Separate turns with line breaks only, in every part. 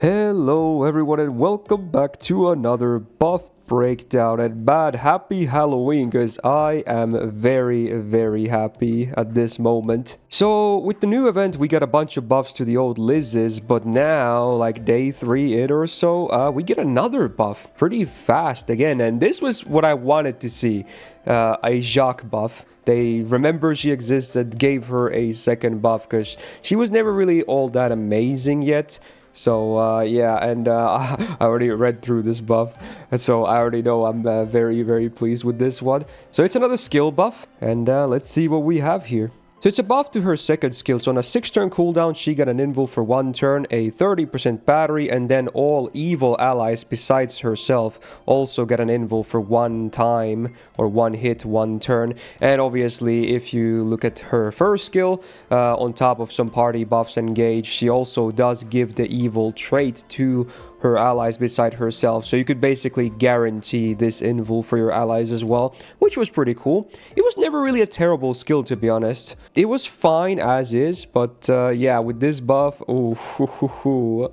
Hello everyone and welcome back to another buff breakdown. And bad happy Halloween, because I am very happy at this moment. So with the new event we got a bunch of buffs to the old Lizzes, but now like day 3 in or so we get another buff pretty fast again, and this was what I wanted to see, a Jacques buff. They remember she existed, gave her a second buff because she was never really all that amazing yet. So yeah, and I already read through this buff, and so I already know I'm very pleased with this one. So it's another skill buff, and let's see what we have here. So it's a buff to her second skill. So on a 6-turn cooldown, she got an invul for 1 turn, a 30% battery, and then all evil allies besides herself also get an invul for 1 time, or 1 hit, 1 turn. And obviously, if you look at her first skill, on top of some party buffs engaged, she also does give the evil trait to her allies beside herself, so you could basically guarantee this invul for your allies as well, which was pretty cool. It was never really a terrible skill, to be honest. It was fine as is, but yeah, with this buff, ooh,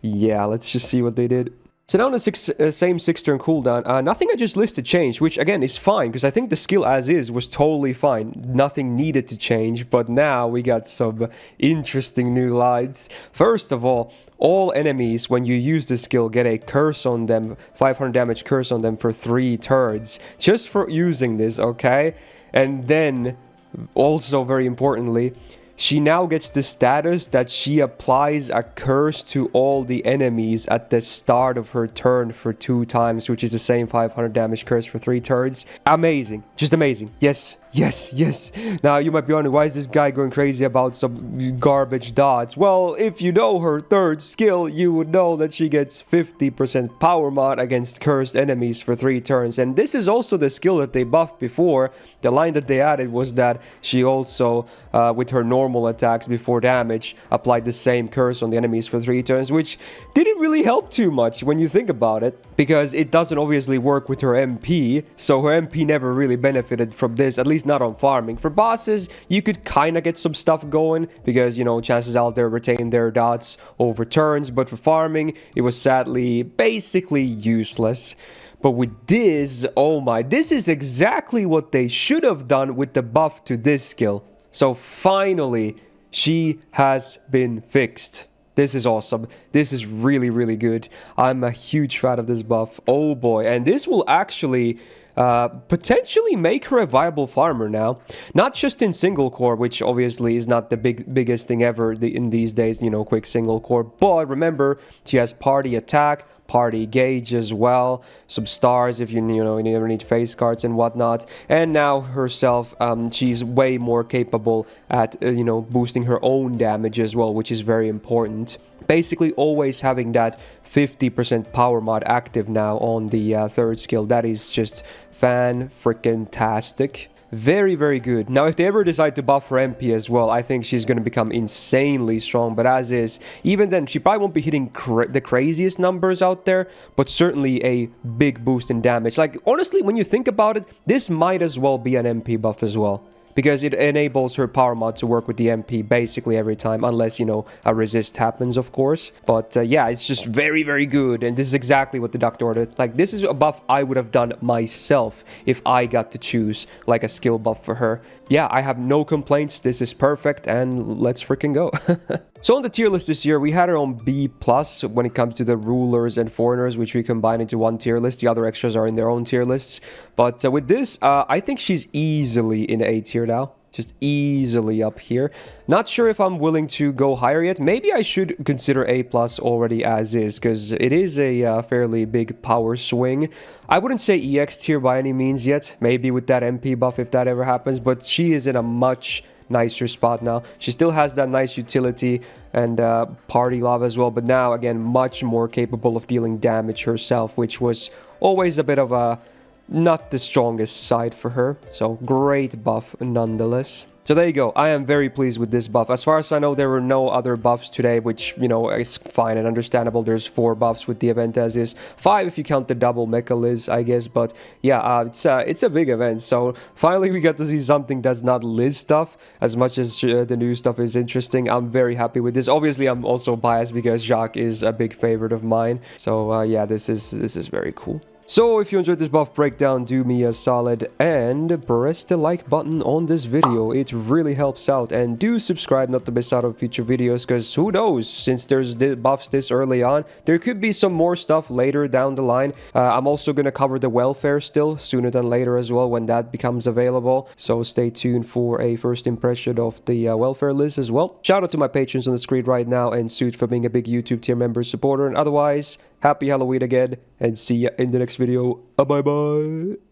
yeah, let's just see what they did. So now on the same 6-turn cooldown, nothing I just listed changed, which again is fine, because I think the skill as is was totally fine. Nothing needed to change, but now we got some interesting new lines. First of all enemies, when you use this skill, get a curse on them, 500 damage curse on them for 3 turns, just for using this, okay? And then, also very importantly, she now gets the status that she applies a curse to all the enemies at the start of her turn for 2 times, which is the same 500 damage curse for 3 turns. Amazing. Just amazing. Yes. Now, you might be wondering, why is this guy going crazy about some garbage dots? Well, if you know her third skill, you would know that she gets 50% power mod against cursed enemies for 3 turns. And this is also the skill that they buffed before. The line that they added was that she also, with her normal attacks before damage, applied the same curse on the enemies for 3 turns, which didn't really help too much when you think about it, because it doesn't obviously work with her MP, so her MP never really benefited from this, at least not on farming. For bosses, you could kind of get some stuff going, because, you know, chances out there retain their dots over turns, but for farming, it was sadly basically useless. But with this, oh my, this is exactly what they should have done with the buff to this skill. So finally, she has been fixed. This is awesome. This is really good. I'm a huge fan of this buff. Oh boy. And this will actually potentially make her a viable farmer now. Not just in single core, which obviously is not the biggest thing ever in these days, you know, quick single core. But remember, she has party attack, party gauge as well, some stars if you ever need face cards and whatnot, and now herself, she's way more capable at boosting her own damage as well, which is very important. Basically always having that 50% power mod active now on the third skill, that is just fan-freaking-tastic. Very good. Now, if they ever decide to buff her MP as well, I think she's going to become insanely strong. But as is, even then, she probably won't be hitting the craziest numbers out there, but certainly a big boost in damage. Like, honestly, when you think about it, this might as well be an MP buff as well, because it enables her power mod to work with the MP basically every time, unless, you know, a resist happens, of course. But yeah, it's just very good, and this is exactly what the doctor ordered. Like, this is a buff I would have done myself if I got to choose, like, a skill buff for her. Yeah, I have no complaints. This is perfect, and let's freaking go. So on the tier list this year, we had her on B+ when it comes to the rulers and foreigners, which we combine into one tier list. The other extras are in their own tier lists. But with this, I think she's easily in A tier now. Just easily up here. Not sure if I'm willing to go higher yet. Maybe I should consider A+ already as is, because it is a fairly big power swing. I wouldn't say EX tier by any means yet. Maybe with that MP buff if that ever happens, but she is in a much nicer spot now. She still has that nice utility and party love as well, but now again much more capable of dealing damage herself, which was always a bit of a not the strongest side for her. So great buff nonetheless. So there you go. I am very pleased with this buff. As far as I know, there were no other buffs today, which, you know, is fine and understandable. There's 4 buffs with the event as is. 5 if you count the double Mecha Liz, I guess. But yeah, it's a big event. So finally we got to see something that's not Liz stuff. As much as the new stuff is interesting, I'm very happy with this. Obviously, I'm also biased because Jacques is a big favorite of mine. So yeah, this is very cool. So if you enjoyed this buff breakdown, do me a solid and press the like button on this video. It really helps out, and do subscribe not to miss out on future videos, because who knows, since there's buffs this early on, there could be some more stuff later down the line. I'm also going to cover the welfare still sooner than later as well when that becomes available, so stay tuned for a first impression of the welfare list as well. Shout out to my patrons on the screen right now, and Suit for being a big YouTube tier member supporter, and otherwise, happy Halloween again, and see ya in the next video. Bye bye.